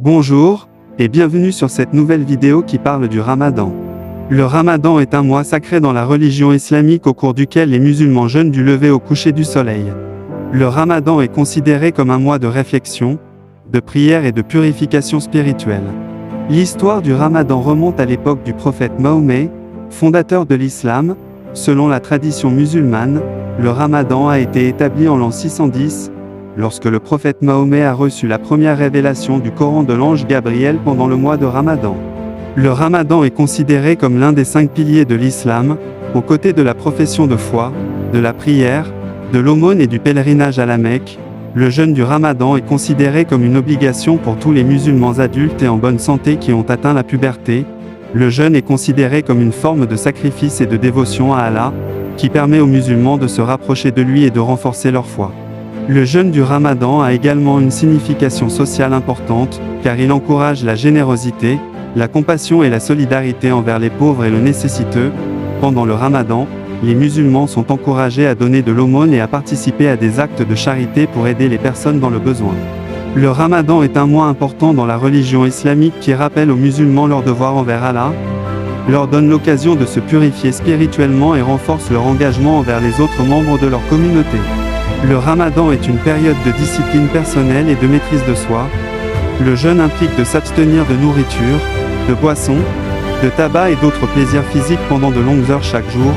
Bonjour, et bienvenue sur cette nouvelle vidéo qui parle du Ramadan. Le Ramadan est un mois sacré dans la religion islamique au cours duquel les musulmans jeûnent du lever au coucher du soleil. Le Ramadan est considéré comme un mois de réflexion, de prière et de purification spirituelle. L'histoire du Ramadan remonte à l'époque du prophète Mahomet, fondateur de l'islam. Selon la tradition musulmane, le Ramadan a été établi en l'an 610, lorsque le prophète Mahomet a reçu la première révélation du Coran de l'ange Gabriel pendant le mois de Ramadan. Le Ramadan est considéré comme l'un des 5 piliers de l'islam, aux côtés de la profession de foi, de la prière, de l'aumône et du pèlerinage à la Mecque. Le jeûne du Ramadan est considéré comme une obligation pour tous les musulmans adultes et en bonne santé qui ont atteint la puberté. Le jeûne est considéré comme une forme de sacrifice et de dévotion à Allah, qui permet aux musulmans de se rapprocher de lui et de renforcer leur foi. Le jeûne du Ramadan a également une signification sociale importante, car il encourage la générosité, la compassion et la solidarité envers les pauvres et le nécessiteux. Pendant le Ramadan, les musulmans sont encouragés à donner de l'aumône et à participer à des actes de charité pour aider les personnes dans le besoin. Le Ramadan est un mois important dans la religion islamique qui rappelle aux musulmans leur devoir envers Allah, leur donne l'occasion de se purifier spirituellement et renforce leur engagement envers les autres membres de leur communauté. Le Ramadan est une période de discipline personnelle et de maîtrise de soi. Le jeûne implique de s'abstenir de nourriture, de boissons, de tabac et d'autres plaisirs physiques pendant de longues heures chaque jour.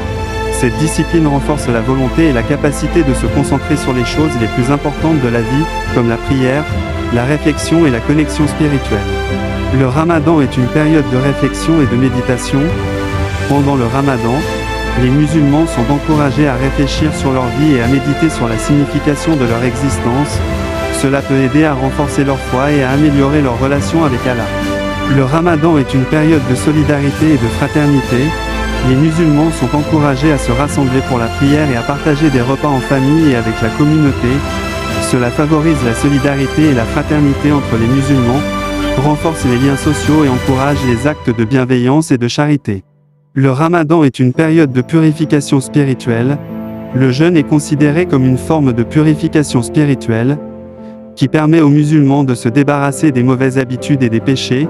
Cette discipline renforce la volonté et la capacité de se concentrer sur les choses les plus importantes de la vie, comme la prière, la réflexion et la connexion spirituelle. Le Ramadan est une période de réflexion et de méditation. Pendant le Ramadan, les musulmans sont encouragés à réfléchir sur leur vie et à méditer sur la signification de leur existence. Cela peut aider à renforcer leur foi et à améliorer leur relation avec Allah. Le Ramadan est une période de solidarité et de fraternité. Les musulmans sont encouragés à se rassembler pour la prière et à partager des repas en famille et avec la communauté. Cela favorise la solidarité et la fraternité entre les musulmans, renforce les liens sociaux et encourage les actes de bienveillance et de charité. Le Ramadan est une période de purification spirituelle. Le jeûne est considéré comme une forme de purification spirituelle, qui permet aux musulmans de se débarrasser des mauvaises habitudes et des péchés.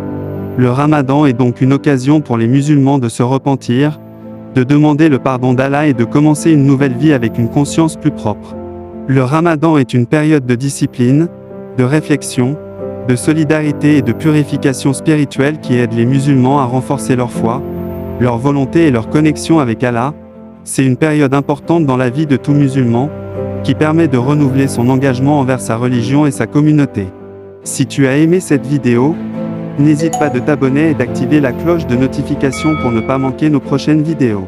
Le Ramadan est donc une occasion pour les musulmans de se repentir, de demander le pardon d'Allah et de commencer une nouvelle vie avec une conscience plus propre. Le Ramadan est une période de discipline, de réflexion, de solidarité et de purification spirituelle qui aide les musulmans à renforcer leur foi, leur volonté et leur connexion avec Allah. C'est une période importante dans la vie de tout musulman, qui permet de renouveler son engagement envers sa religion et sa communauté. Si tu as aimé cette vidéo, n'hésite pas de t'abonner et d'activer la cloche de notification pour ne pas manquer nos prochaines vidéos.